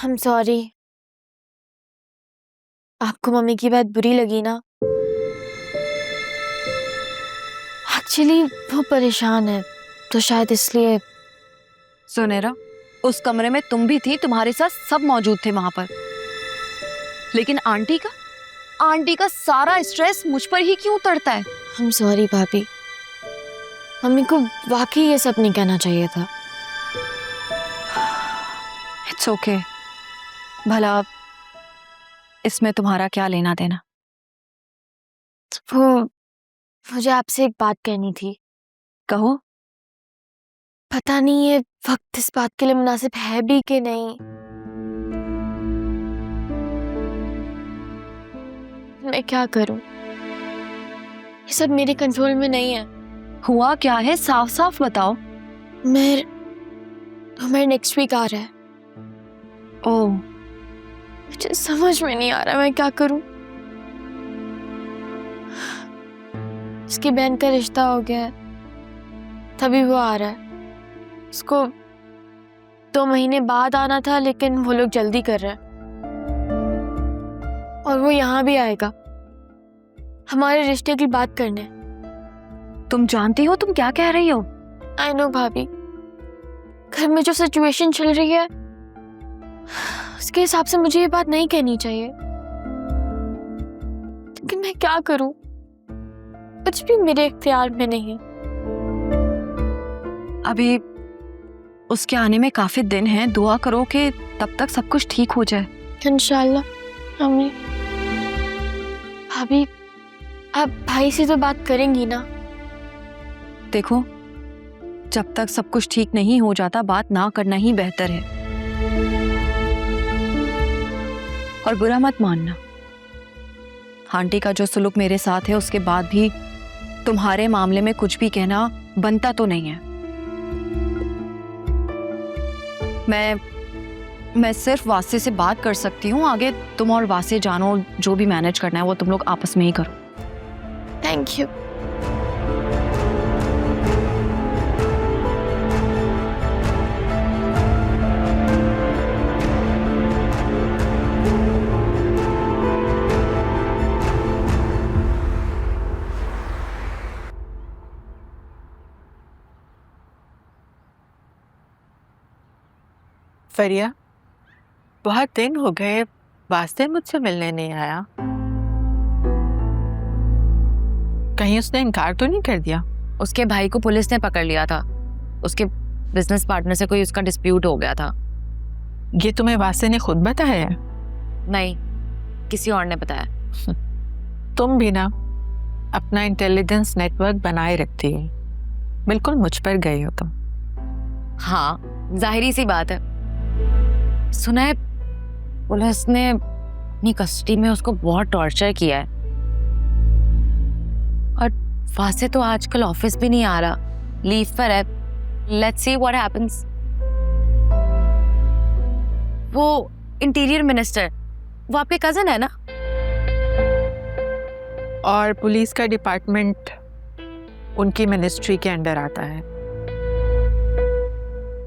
I'm sorry. आपको mummy की बात बुरी लगी ना? एक्चुअली वो परेशान है तो शायद इसलिए। सुनेरा, उस कमरे में तुम भी थी, तुम्हारे साथ सब मौजूद थे वहां पर, लेकिन आंटी का सारा स्ट्रेस मुझ पर ही क्यों उतरता है? I'm sorry भाभी, मम्मी को वाकई ये सब नहीं कहना चाहिए था। It's okay. भला इसमें तुम्हारा क्या लेना देना? वो मुझे आपसे एक बात कहनी थी। कहो। पता नहीं ये वक्त इस बात के लिए मुनासिब है भी कि नहीं। मैं क्या करूं? ये सब मेरे कंट्रोल में नहीं है। हुआ क्या है, साफ साफ बताओ। मेरे नेक्स्ट वीक आ रहा है। ओह, मुझे समझ में नहीं आ रहा मैं क्या करूं। उसकी बहन का रिश्ता हो गया है, तभी वो आ रहा है। उसको 2 महीने बाद आना था, लेकिन वो लोग जल्दी कर रहे हैं और वो यहाँ भी आएगा हमारे रिश्ते की बात करने। तुम जानती हो तुम क्या कह रही हो? आई नो भाभी, घर में जो सिचुएशन चल रही है उसके हिसाब से मुझे ये बात नहीं कहनी चाहिए, लेकिन मैं क्या करूं? कुछ भी मेरे इख्तियार में नहीं है। अभी उसके आने में काफी दिन हैं, दुआ करो कि तब तक सब कुछ ठीक हो जाए। इंशाल्लाह। आमीन। भाभी, आप भाई से तो बात करेंगी ना? देखो, जब तक सब कुछ ठीक नहीं हो जाता बात ना करना ही बेहतर है। और बुरा मत मानना, आंटी का जो सुलूक मेरे साथ है उसके बाद भी तुम्हारे मामले में कुछ भी कहना बनता तो नहीं है। मैं सिर्फ वासे से बात कर सकती हूँ, आगे तुम और वासे जानो, जो भी मैनेज करना है वो तुम लोग आपस में ही करो। Thank you. फरिया, बहुत दिन हो गए, वास्ते मुझसे मिलने नहीं आया। कहीं उसने इनकार तो नहीं कर दिया? उसके भाई को पुलिस ने पकड़ लिया था, उसके बिजनेस पार्टनर से कोई उसका डिस्प्यूट हो गया था। ये तुम्हें वास्ते ने खुद बताया है? नहीं, किसी और ने बताया। तुम भी ना अपना इंटेलिजेंस नेटवर्क बनाए रखती है, बिल्कुल मुझ पर गए हो तुम। हाँ, जाहिरी सी बात है। सुना है पुलिस ने अपनी कस्टडी में उसको बहुत टॉर्चर किया है, और वासे तो आजकल ऑफिस भी नहीं आ रहा, लीव पर है। Let's see what happens. वो इंटीरियर मिनिस्टर, वो आपके कजन है ना? और पुलिस का डिपार्टमेंट उनकी मिनिस्ट्री के अंडर आता है,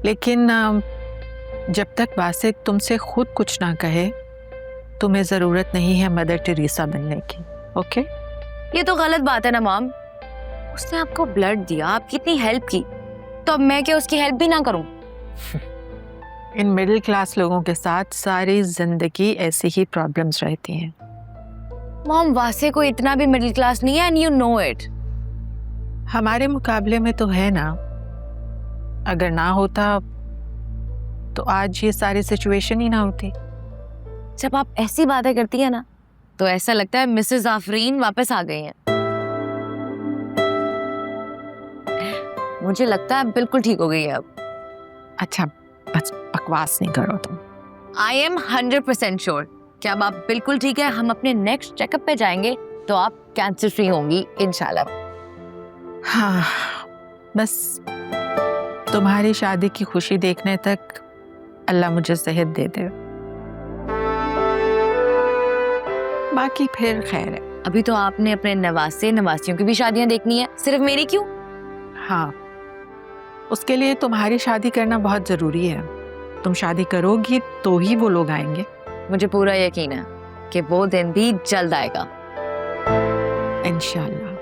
लेकिन जब तक वासे तुमसे खुद कुछ ना कहे, तुम्हें जरूरत नहीं है मदर टेरेसा बनने की। ओके? ये तो गलत बात है ना मॉम। उसने आपको ब्लड दिया, आपकी इतनी हेल्प की, तो अब मैं क्या उसकी हेल्प भी ना करूं? इन मिडिल क्लास लोगों के साथ सारी जिंदगी ऐसी ही प्रॉब्लम्स रहती हैं। मॉम, वासे को इतना भी मिडिल क्लास नहीं है, एंड यू नो इट। हमारे मुकाबले में तो है ना। अगर ना होता तो आज ये सारी सिचुएशन ही ना होती। जब आप ऐसी बातें करती है ना, तो ऐसा लगता है मिसेस आफरीन वापस आ गई हैं। मुझे लगता है बिल्कुल ठीक हो गई है अब। अच्छा, बस बकवास नहीं करो तुम। आई एम 100% श्योर कि अब आप बिल्कुल ठीक है। हम अपने नेक्स्ट चेकअप पे जाएंगे तो आप कैंसर फ्री होंगी इंशाल्लाह। हाँ, बस तुम्हारी शादी की खुशी देखने तक अल्लाह मुझे सेहत दे दे, बाकी फिर खैर है। अभी तो आपने अपने नवासे नवासियों की भी शादियां देखनी है, सिर्फ मेरी क्यों? हाँ, उसके लिए तुम्हारी शादी करना बहुत जरूरी है। तुम शादी करोगी तो ही वो लोग आएंगे। मुझे पूरा यकीन है कि वो दिन भी जल्द आएगा। इंशाल्लाह।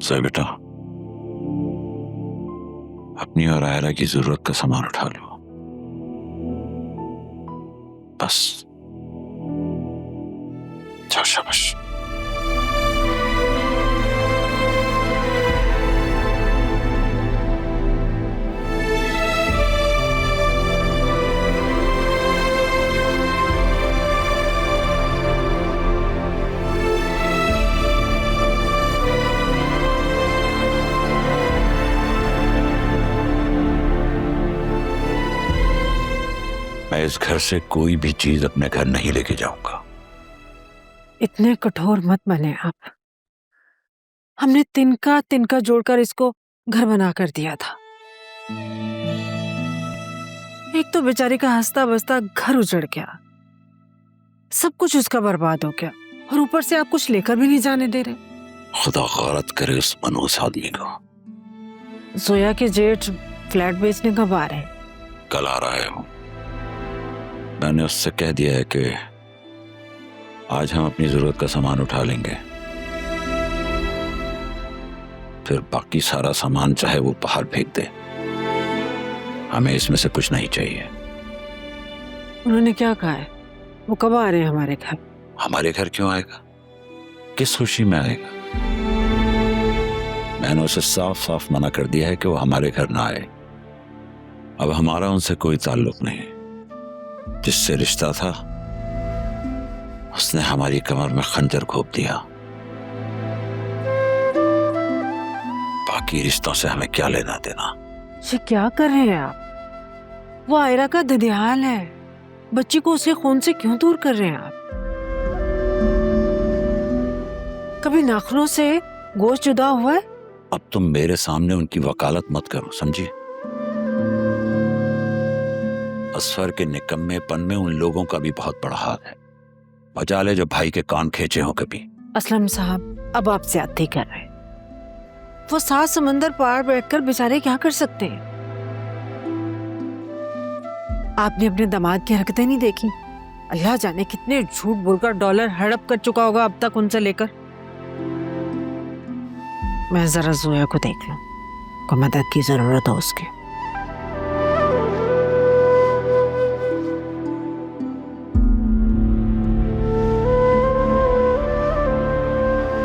सही बेटा, अपनी और आयरा की जरूरत का सामान उठा लो, बस। जाओ, शाबाश। मैं इस घर से कोई भी चीज अपने घर नहीं लेके जाऊंगा। इतने कठोर मत बने आप। हमने तिनका तिनका जोड़कर इसको घर बना कर दिया था। एक तो बेचारी का हंसता बसता घर उजड़ गया, सब कुछ उसका बर्बाद हो गया, और ऊपर से आप कुछ लेकर भी नहीं जाने दे रहे। खुदा गौरत करे उस मनहूस आदमी को। जोया के जेठ फ्लैट बेचने कब आ रहे हैं? कल आ रहा है। मैंने उससे कह दिया है कि आज हम अपनी जरूरत का सामान उठा लेंगे, फिर बाकी सारा सामान चाहे वो बाहर फेंक दे, हमें इसमें से कुछ नहीं चाहिए। उन्होंने क्या कहा है? वो कब आ रहे हैं हमारे घर? हमारे घर क्यों आएगा? किस खुशी में आएगा? मैंने उसे साफ साफ मना कर दिया है कि वो हमारे घर ना आए। अब हमारा उनसे कोई ताल्लुक नहीं। जिससे रिश्ता था उसने हमारी कमर में खंजर घोंप दिया। बाकी रिश्तों से हमें क्या लेना देना। ये क्या कर रहे हैं आप? वो आयरा का ददियाल है, बच्ची को उसके खून से क्यों दूर कर रहे हैं आप? कभी नाखूनों से गोश्त जुदा हुआ है? अब तुम मेरे सामने उनकी वकालत मत करो, समझी? असफर के निकम्मेपन में उन लोगों का भी बहुत बड़ा हाथ है। बचा ले जो भाई के कान खींचे हो कभी। असलम साहब, अब आप ज्यादती कर रहे हैं। वो 7 समंदर पार बैठकर बेचारे क्या कर सकते हैं? आपने अपने दामाद की हरकतें नहीं देखी? अल्लाह जाने कितने झूठ बोलकर डॉलर हड़प कर चुका होगा अब तक उनसे लेकर। मैं जरा जोया को देख लूं, को मदद की जरूरत हो उसके।